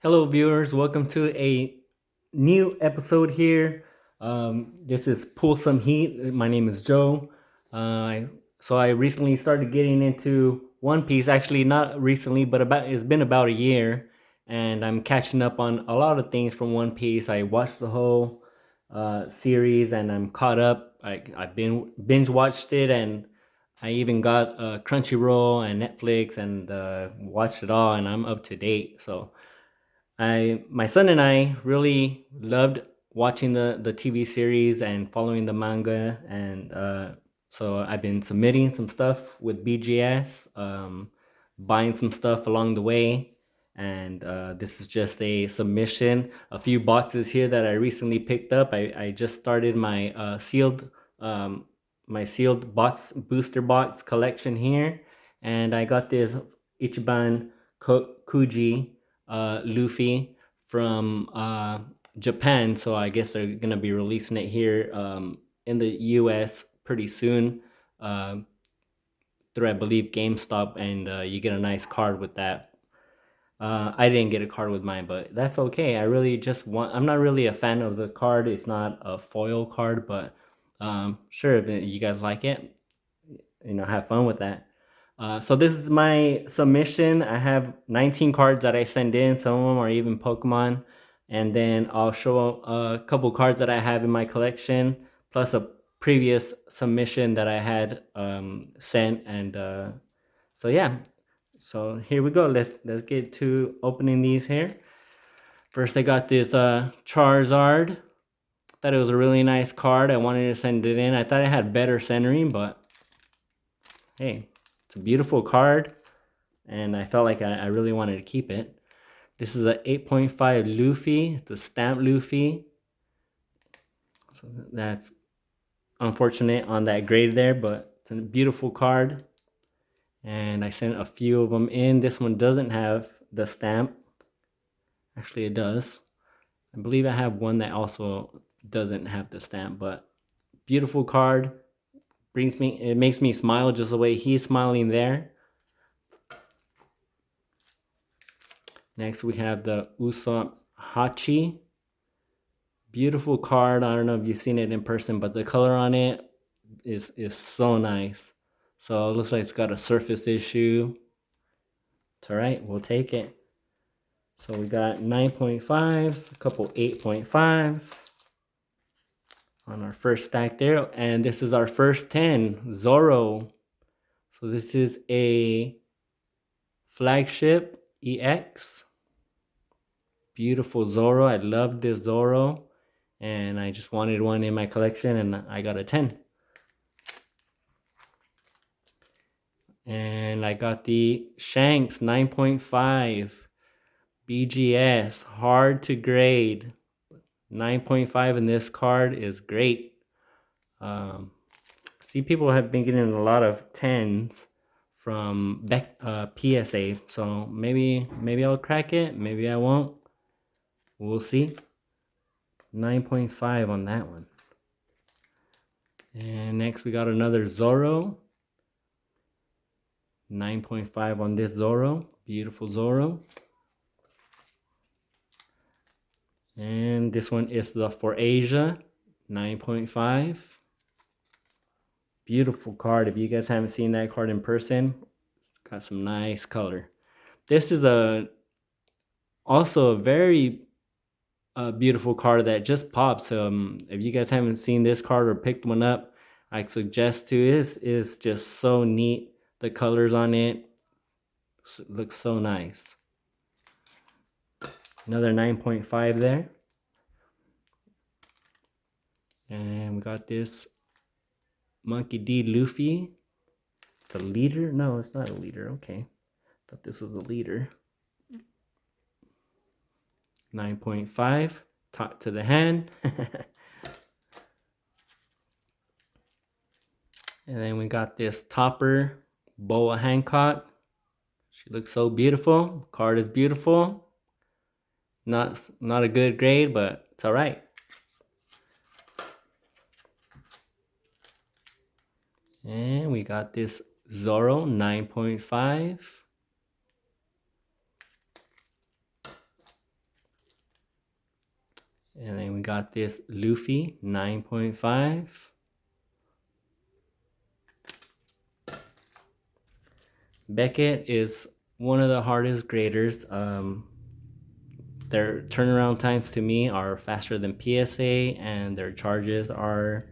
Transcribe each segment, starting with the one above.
Hello, viewers. Welcome to a new episode here. This is Pull Some Heat. My name is Joe. I recently started getting into One Piece. Actually, not recently, but it's been about a year, and I'm catching up on a lot of things from One Piece. I watched the whole series, and I'm caught up. I've been binge watched it, and I even got Crunchyroll and Netflix, and watched it all, and I'm up to date. My son and I really loved watching the TV series and following the manga, and so I've been submitting some stuff with BGS, buying some stuff along the way, and this is just a submission. A few boxes here that I recently picked up. I just started um, my sealed box booster box collection here, and I got this Ichiban Kuji Luffy from Japan. So I guess they're gonna be releasing it here in the U.S. pretty soon uh, through, I believe, GameStop, and you get a nice card with that. I didn't get a card with mine, but that's okay. I really just want. I'm not really a fan of the card. It's not a foil card, but sure, if you guys like it, have fun with that. So this is my submission. I have 19 cards that I send in. Some of them are even Pokemon, and then I'll show a couple cards that I have in my collection, plus a previous submission that I had sent. And so yeah, so here we go. Let's get to opening these here. First, I got this Charizard. Thought it was a really nice card. I wanted to send it in. I thought it had better centering, but hey, it's a beautiful card, and I felt like I really wanted to keep it. This is a 8.5 Luffy. It's a stamp Luffy. So that's unfortunate on that grade there, but it's a beautiful card. And I sent a few of them in. This one doesn't have the stamp. Actually, it does. I believe I have one that also doesn't have the stamp, but beautiful card. It makes me smile just the way he's smiling there. Next, we have the Usopp Hachi. Beautiful card. I don't know if you've seen it in person, but the color on it is so nice. So it looks like it's got a surface issue. It's all right. We'll take it. So we got 9.5s, a couple 8.5s on our first stack there. And this is our first 10, Zoro. So this is a flagship EX. Beautiful Zoro. I love this Zoro, and I just wanted one in my collection, and I got a 10. And I got the Shanks 9.5 BGS, hard to grade. 9.5 in this card is great. See, people have been getting a lot of 10s from PSA, so maybe I'll crack it, maybe I won't. We'll see. 9.5 on that one. And next we got another Zoro. 9.5 on this Zoro. Beautiful Zoro. And this one is the For Asia. 9.5. Beautiful card. If you guys haven't seen that card in person, it's got some nice color. This is also a very beautiful card that just pops. If you guys haven't seen this card or picked one up, I suggest to. It is just so neat. The colors on it looks so nice. Another 9.5 there. And we got this Monkey D. Luffy. The leader? No, it's not a leader. Okay. Thought this was a leader. 9.5. Talk to the hand. And then we got this Topper Boa Hancock. She looks so beautiful. Card is beautiful. Not a good grade, but it's all right. And we got this Zoro 9.5. got this Luffy 9.5. Beckett is one of the hardest graders. Their turnaround times to me are faster than PSA, and their charges are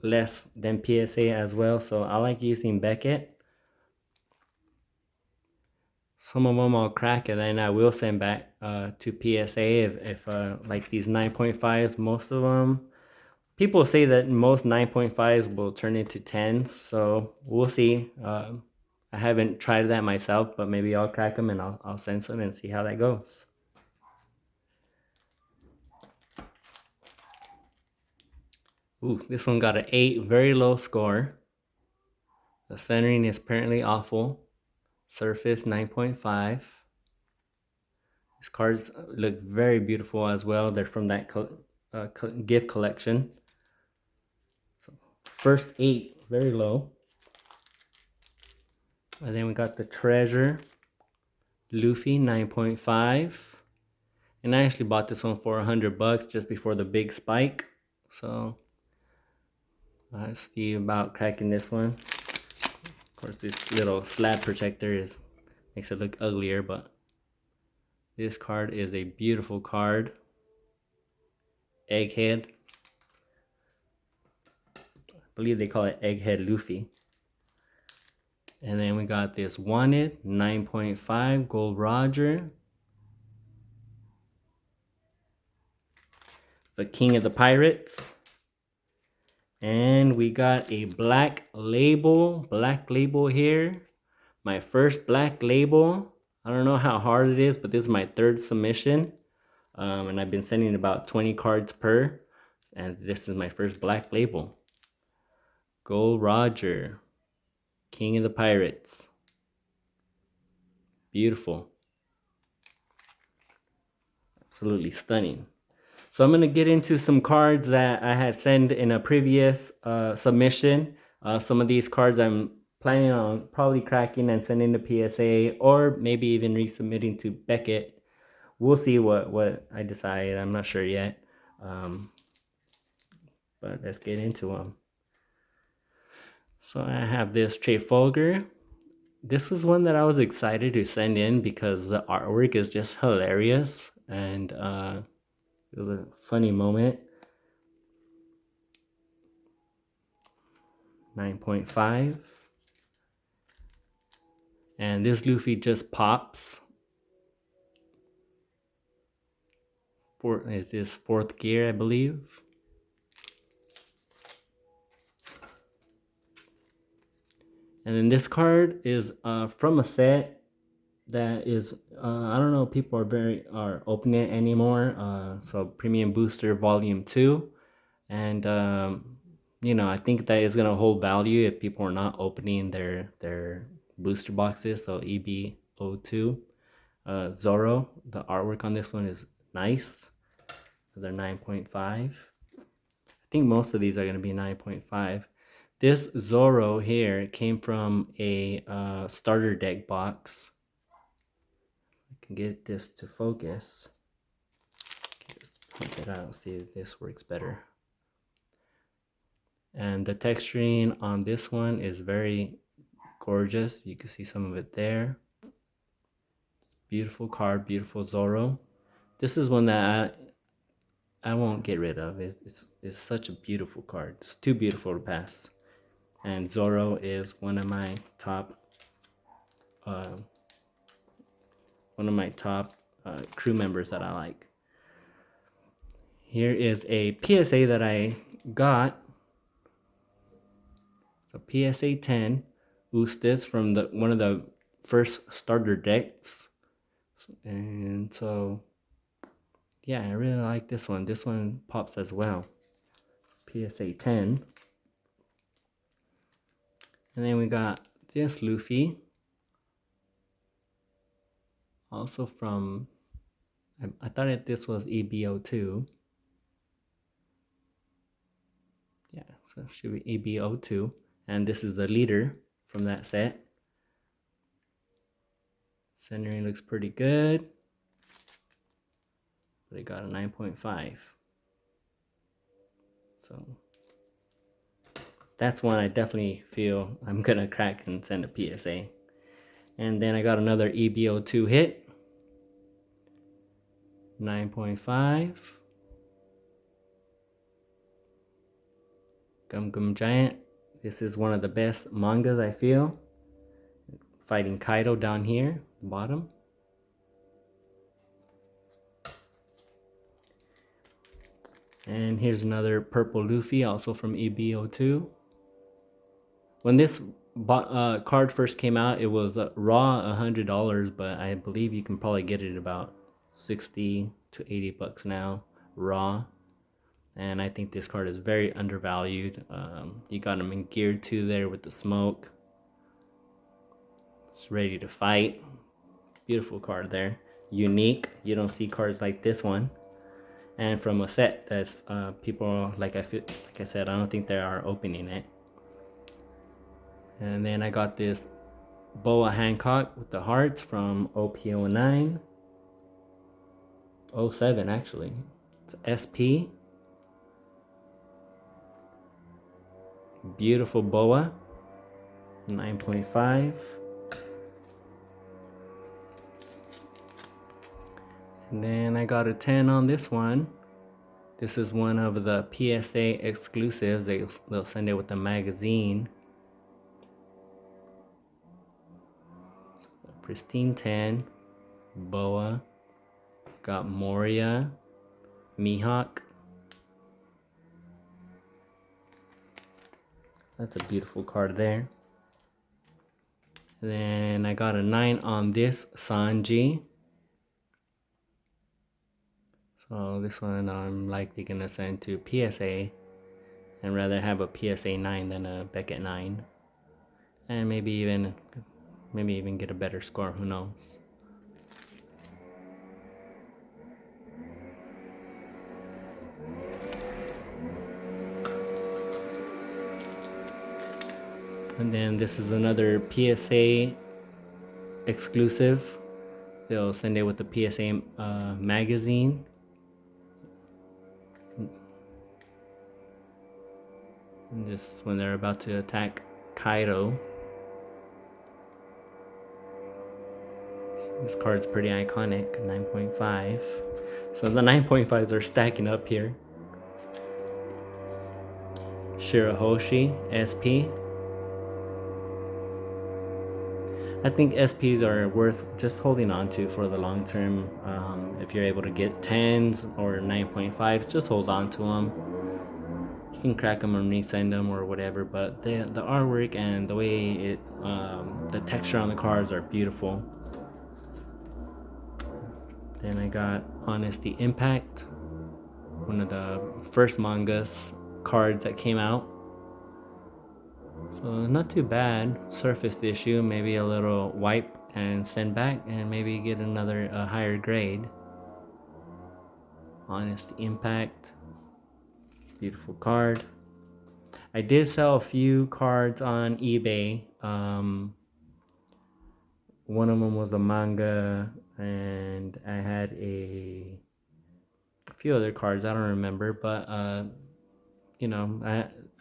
less than PSA as well. So I like using Beckett. Some of them I'll crack, and then I will send back to PSA if like these 9.5s, most of them. People say that most 9.5s will turn into 10s, so we'll see. I haven't tried that myself, but maybe I'll crack them and I'll send some and see how that goes. Ooh, this one got an 8, very low score. The centering is apparently awful. Surface 9.5. These cards look very beautiful as well. They're from that gift collection. So first 8, very low. And then we got the Treasure Luffy 9.5. And I actually bought this one for $100 just before the big spike. So let's see about cracking this one. Of course, this little slab protector makes it look uglier, but this card is a beautiful card. Egghead. I believe they call it Egghead Luffy. And then we got this Wanted 9.5 Gold Roger. The King of the Pirates. And we got a black label here. My first black label. I don't know how hard it is, but this is my 3rd submission. And I've been sending about 20 cards per. And this is my first black label. Gold Roger. King of the Pirates. Beautiful. Absolutely stunning. So I'm going to get into some cards that I had sent in a previous submission. Some of these cards I'm planning on probably cracking and sending to PSA, or maybe even resubmitting to Beckett. We'll see what I decide. I'm not sure yet. But let's get into them. So I have this Trafalgar. This was one that I was excited to send in because the artwork is just hilarious, and it was a funny moment. 9.5. And this Luffy just pops. Is this 4th gear, I believe. And then this card is from a set that is, I don't know, people are opening it anymore. So Premium Booster Volume 2. And, I think that is going to hold value if people are not opening their booster boxes. So EB02. Zoro, the artwork on this one is nice. They're 9.5. I think most of these are going to be 9.5. This Zoro here came from a starter deck box. I can get this to focus. Just point it out, see if this works better. And the texturing on this one is very gorgeous. You can see some of it there. Beautiful card, beautiful Zoro. This is one that I won't get rid of. It's such a beautiful card. It's too beautiful to pass. And Zoro is one of my top crew members that I like. Here is a PSA that I got. It's a PSA 10 Ustis from one of the first starter decks. And so, yeah, I really like this one. This one pops as well. PSA 10. And then we got this Luffy. Also from, I thought this was EB02. Yeah, so it should be EB02. And this is the leader from that set. Centering looks pretty good. but it got a 9.5. So that's one I definitely feel I'm gonna crack and send a PSA. And then I got another EBO2 hit, 9.5. Gum Gum Giant. This is one of the best mangas, I feel. Fighting Kaido down here, bottom. And here's another purple Luffy, also from EBO2. When this card first came out, it was raw $100, but I believe you can probably get it about 60 to 80 bucks now, raw. And I think this card is very undervalued. You got him in Gear 2 there with the smoke. It's ready to fight. Beautiful card there. Unique. You don't see cards like this one. And from a set that's people, like I said, I don't think they are opening it. And then I got this Boa Hancock with the hearts from OP09. 07 actually. It's SP. Beautiful boa. 9.5. And then I got a 10 on this one. This is one of the PSA exclusives. They'll send it with the magazine. Pristine 10. Boa. Got Moria. Mihawk. That's a beautiful card there. Then I got a 9 on this Sanji. So this one I'm likely gonna send to PSA and rather have a PSA 9 than a Beckett 9. And maybe even get a better score, who knows. And then this is another PSA exclusive. They'll send it with the PSA magazine. And this is when they're about to attack Kaido. So this card's pretty iconic, 9.5. So the 9.5s are stacking up here. Shirahoshi, SP. I think SPs are worth just holding on to for the long term. If you're able to get 10s or 9.5s, just hold on to them. You can crack them and resend them or whatever, but the artwork and the way the texture on the cards are beautiful. Then I got Honesty Impact, one of the first mangas cards that came out. So not too bad. Surface issue, maybe a little wipe and send back and maybe get another higher grade. Honest Impact. Beautiful card. I did sell a few cards on eBay. One of them was a manga and I had a few other cards. I don't remember, but you know,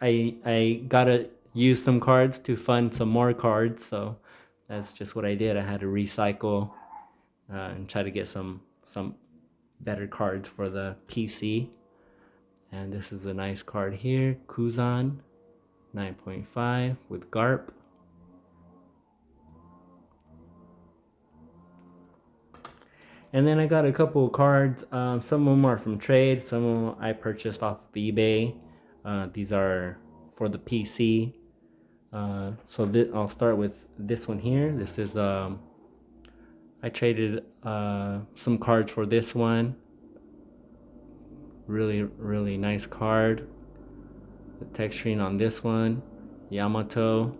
I gotta use some cards to fund some more cards, so that's just what I did. I had to recycle and try to get some better cards for the PC. And this is a nice card here, Kuzan, 9.5 with Garp. And then I got a couple of cards. Some of them are from trade, some of them I purchased off of eBay. These are for the PC. So I'll start with this one here. This is I traded some cards for this one. Really nice card. The texturing on this one, Yamato.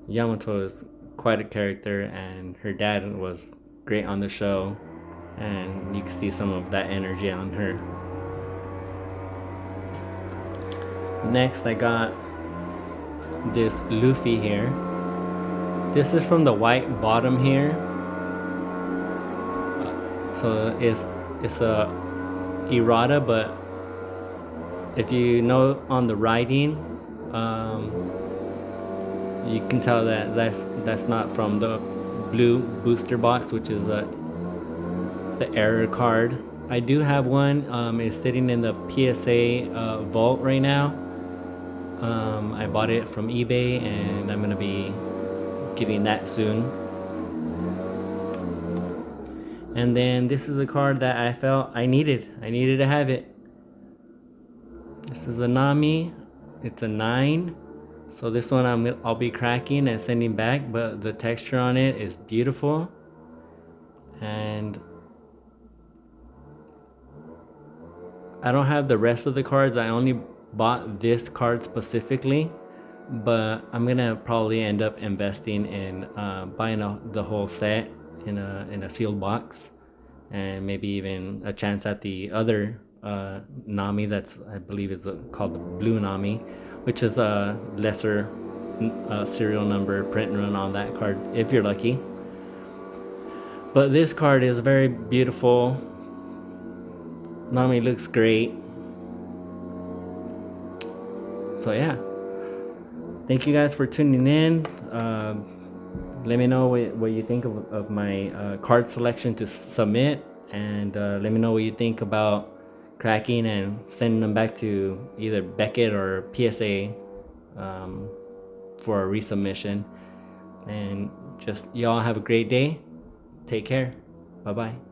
Yamato is quite a character, and her dad was great on the show, and you can see some of that energy on her. Next, I got this Luffy here. This is from the white bottom here. So it's a errata, but if you know on the writing, you can tell that that's not from the blue booster box, which is the error card. I do have one. It's sitting in the PSA vault right now. I bought it from eBay, and I'm gonna be getting that soon. And then this is a card that I felt I needed. I needed to have it. This is a Nami. It's a 9. So this one I'll be cracking and sending back, but the texture on it is beautiful. And I don't have the rest of the cards. I only bought this card specifically, but I'm gonna probably end up investing in buying the whole set in a sealed box, and maybe even a chance at the other Nami that's, I believe is called the Blue Nami, which is a lesser serial number print run on that card if you're lucky. But this card is very beautiful. Nami looks great. So yeah, thank you guys for tuning in. Let me know what you think of my card selection to submit, and let me know what you think about cracking and sending them back to either Beckett or PSA for a resubmission. And just y'all have a great day. Take care. Bye bye.